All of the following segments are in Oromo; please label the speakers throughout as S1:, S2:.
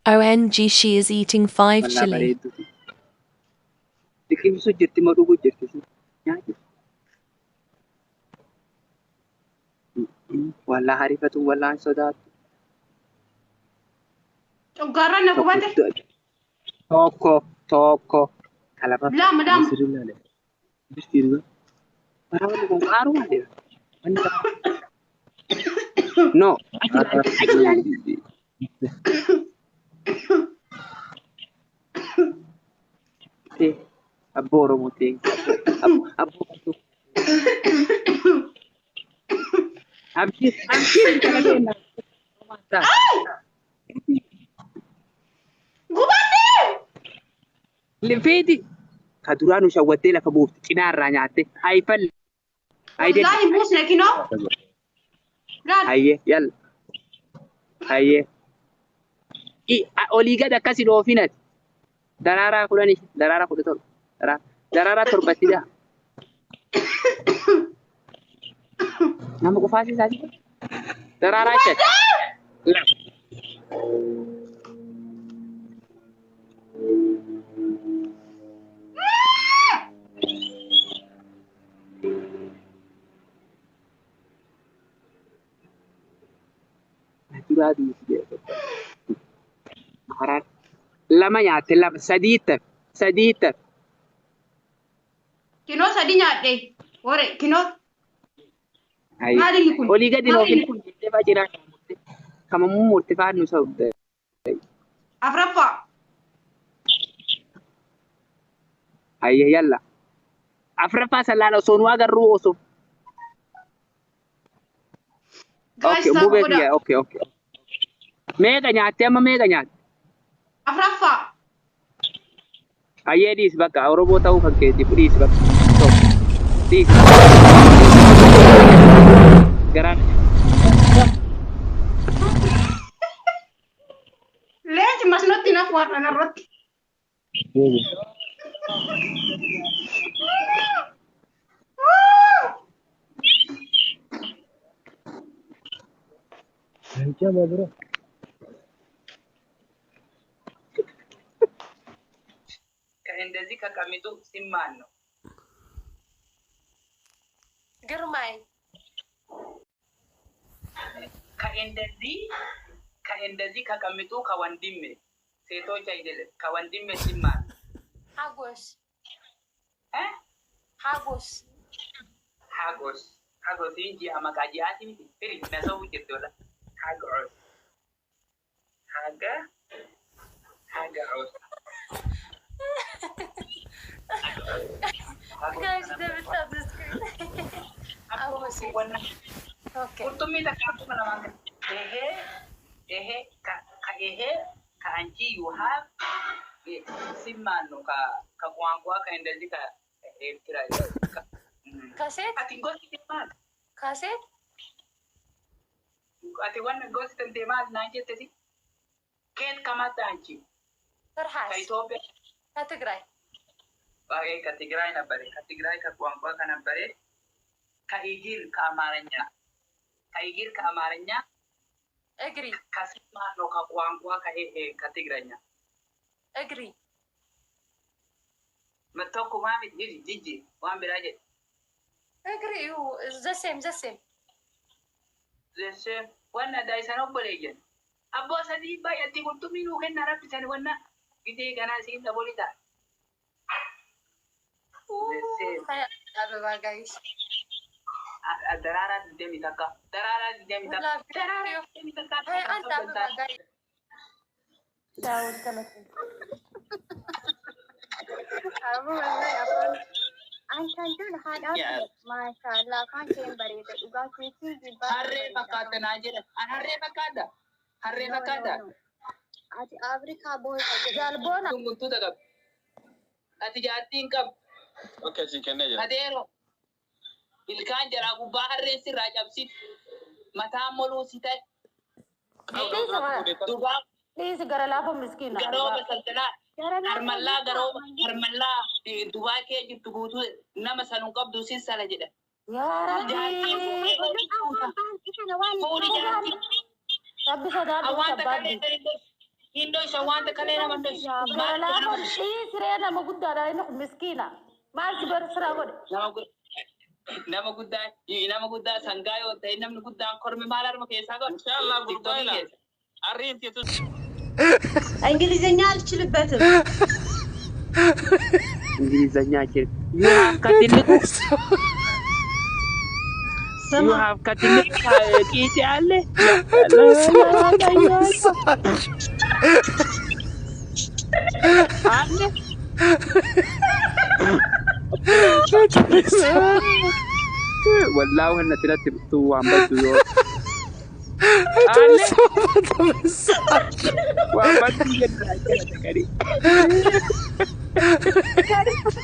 S1: OMG, she is eating 5
S2: والله
S1: chili.
S2: بريدو كيف سجلت ما روح جرت والله عارفة والله صدات
S3: وقررنا كوباتي
S2: توكو كلامك
S3: لا مدام
S2: يصير لا بيصير أنا ولا بقارو عليه no أكيد أبو روموتين أبو أمشي كلامنا
S3: كوباتي
S2: لفيدي كدرانو شوتي لك أبوه كنا رانياتي هاي فل
S3: والله بوسنا كينو لا
S2: هاي يلا هاي أولي قد كاسي لو فينات درارا كلاني درارا كل تول درارا تربتي ده نعم كفاسي سادي درارا شت لا درادي هرات لما يعطي لما سديت
S3: كينو سدينيا دي وري كينو
S2: هاي
S3: ما دي يكون
S2: أولي قد
S3: ما
S2: لو
S3: دي
S2: فين
S3: يكون
S2: تبى جينا كم مو مرتفع نسود
S3: أفرفا
S2: هاي يلا أفرفا سلالة صنوا قرروا أصو
S3: جايز
S2: أوكي بوبك يا
S3: تابودا
S2: أوكي ميغا نيات أما ميغا نيات
S3: أفرفا
S2: هاي ديس بقى أوروبو تاو كنكي ديس بقى ديس جران
S3: ليش ما سنوتي نفوار أنا رد
S2: كهندزي ككميتو سيمانو
S1: Germay.
S2: كهندزي ككميتو كوانديمي سيتو جايدل كوانديمي سيمان
S1: Hagos.
S2: ها
S1: Hagos.
S2: هاغوس ينجي أما كاجياتي ميتي فري نسوي كده هاغوس
S1: Guys, never stop the screen.
S2: Hagos وانا
S1: Okay.
S2: كنت ميتا كاتو منا كأنجي you have سيمانو كوانقوا كهندزي كإيرتراي
S1: Cassette?
S2: ati gosti temal
S1: Cassette?
S2: ati wan gosti temal nanjete si ket kamata anchi
S1: Perhas.
S2: ka Ethiopia
S1: Katigray.
S2: bagai ka Tigray na bare ka Tigray ka kuangka kana bare ka igir ka amaranya
S1: Agree.
S2: ka sima no ka kuangka ka Tigraynya
S1: Agree.
S2: matoko mami jiji wambiraje
S1: Agree. You the same.
S2: zese wana daisano bolejen abbo sadi bayati kuntumi nu kenna rapisan wana gide gana sin da bolita
S1: Ababa guys.
S2: darara demi taka
S1: Hey, anta ababa guys. Daud kanat.
S4: Abu wallahi afan antan tun hada masha Allah kan ken bare da uga kiti giba
S2: harre fakata najira harre fakada
S4: ati Afrika boy jalbona
S2: tungu daga ati jatin kab
S5: Okay, si keneja.
S2: adero ilkan jara guba harre si rajabsi mata molu sitai duba
S4: please garalafa miskina
S2: garo basaltana harmalla duba ke jitu butu nama sanun qabdu si sala jida
S4: ya rabbi rabbi sadar sabadi
S2: Indo shawanta kalena mando
S1: Kalaafuu ishii siree nama guddaadha inni kun miskiina. Maal si barsiisaa godhe?
S2: nama guddaa sangaa yoo ta'e namni guddaan kormi maal harma keessaa godhe?
S5: Inshallah gurbaa ila. Arrinti tu.
S6: እንግሊዘኛ አልችልበትም።
S7: እንግሊዘኛ አልችልም። You have ከትልቁ You have ከትልቁ ቂጤ አለ አለ والله إن ثلاث بتو عم بدو يوم وعم بدو يدرع كده كريم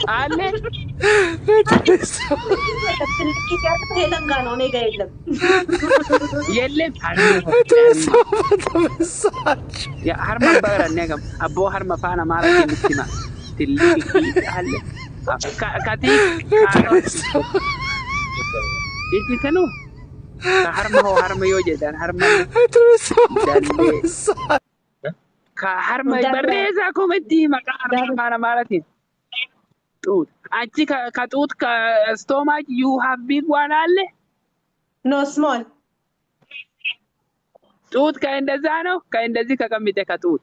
S7: علي يلم يا هرمان بقرا النجم أبو هرما فانا ما رأيت الاجتماع تلقي علي كاتيك إنتي تنو كهرما هو هرما يوجد دان هرما كهرما بريزا كوميدي ما كهرما أنا مالتين توت أنتي كتوت كستوماج you have big one على
S6: ኖ ስሞል
S7: توت كإندزانو كإندزي كميته كتوت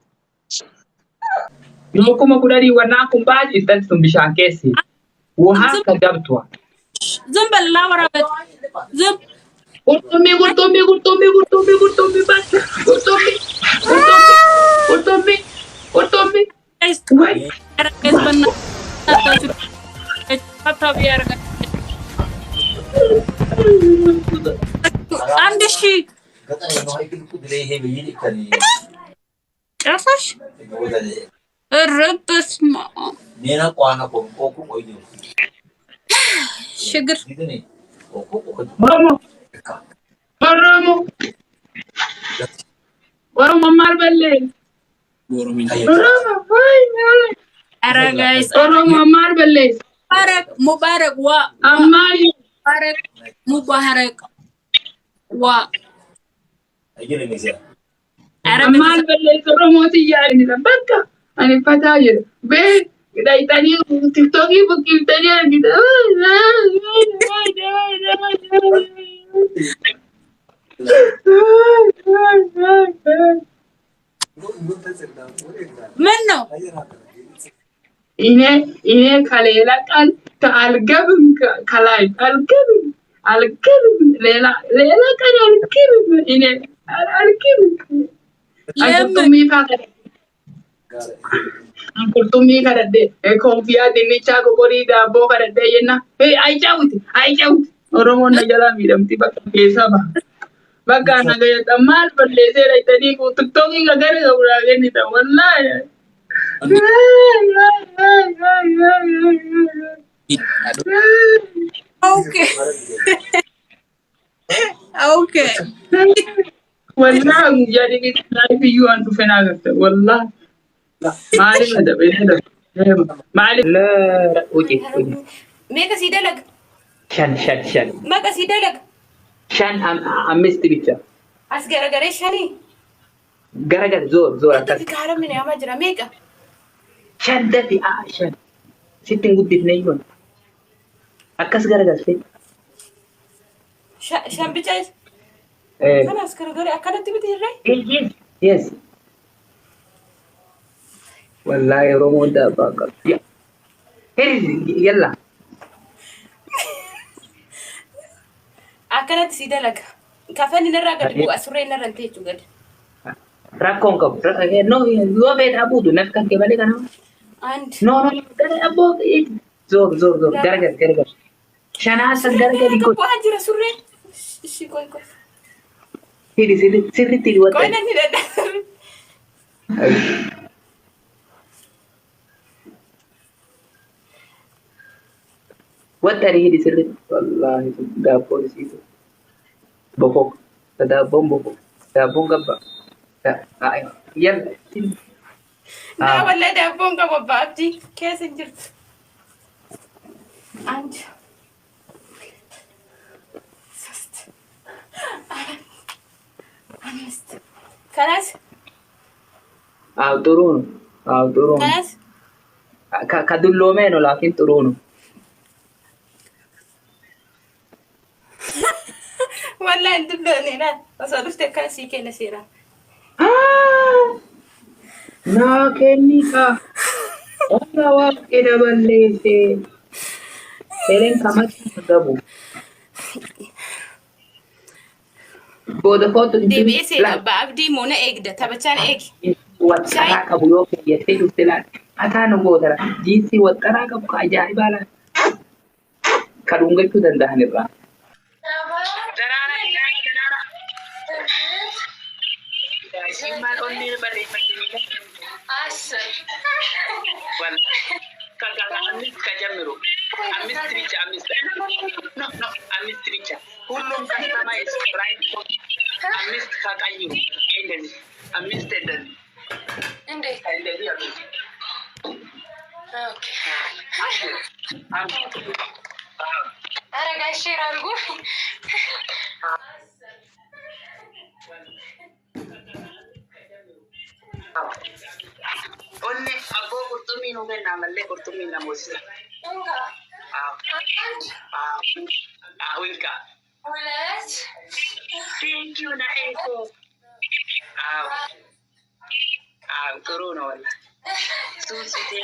S2: يومكم أقولي وناكم بعد يستلزم بشاكسي وها كجبتوا
S8: زنب الله ورابط زنب
S2: قرطمي بس قرطمي وين
S8: أركز بنا طبيعي عندي شيء عرفش الرب اسمع شجر
S2: ورمو مال بالليل
S8: أرى guys
S2: ورمو مال بالليل
S8: مبارك
S2: أمالي
S8: مبارك
S2: أمال بالليل ورمو تيجي لبكة أنا فتاير بيت كده يتاني تيك توكي بكي يتاني كده
S8: منو
S2: إني كليلا كان الجبن كلاي الجبن ليلا كان الجبن إني الجبن أنكرتمي فاكر أنكرتمي كرده كونفيا دني شاكو كوريدا بو كرده ينا أي جاوتي أرومون نجلا ميدم تبا كيسابا بقى أنا جاي تمال بالليزر أيتني كتوكي كعير كورا جني تمالنا
S8: اوكي
S2: والله jadi kita live yuan tu fena kata والله ما عليك هذا بيهذا ما عليك لا وجه
S1: Meeqa sii dalaga?
S7: شن
S1: Meeqa sii dalaga?
S7: شن أمست بيتشا
S1: As garagaree shanii?
S7: غرغر زور
S1: Itti kaaramni amma jira meeqa?
S7: شن دفي شن ستين قد بنيون أكاس غرغر في
S1: Shan bichaas? Kan as garagaree akkanatti miti irree?
S7: yes والله رومو ده باقر يلا
S1: Akkanatti sii dalaga. Kafani narraa gad bu'a surree narra hin teechu gad.
S7: rakkoon qabu no yoo feet abuutu naf kan kebale kana
S1: And
S7: no gara aboo zor gargar shanaa san gargar
S1: tokko bu'aa jira surree. Ishii koy.
S7: hidi sirritti
S1: Koy
S7: wata
S1: nanni dadhaa.
S7: wata hidi sirritti wallahi daabboo isiitu bokok daabboon bokok daabboon gabba yalla
S1: Naa wallahi daabboon qaba baabdii keessa hin jirtu. And Anis. Kanas?
S2: أو ترون
S8: كيف؟
S2: كدلومينو لكن ترونو
S8: والله ندبني لا أصادفت كاسي كنا سيرة
S2: نا كنيكا أنا واقع بالليسي Helen kamat gabu. Boda foto
S8: دي بيسي بابدي مونا إيج ده تبتشان إيج
S2: Watara kabu yo ya fedu sila. Atano bodara. Jinsi watara kabu ka ajaib ala. Kadunga itu dan dahanirra.
S7: Simal onil balik Well, kagak amis kajamiru. Amis tricha amis. No, amis tricha. Hulum customer is right. Amis kakayu. Ended. Amis ended.
S8: Ended.
S7: Ended ya.
S8: Okay.
S7: Ara
S8: guys, share algo.
S7: Onne abbo kurtumi no na malle kurtumi na mosi.
S8: Enggak.
S7: Wilka.
S8: Ulas.
S7: Thank you na eko. Corona wala. Susite.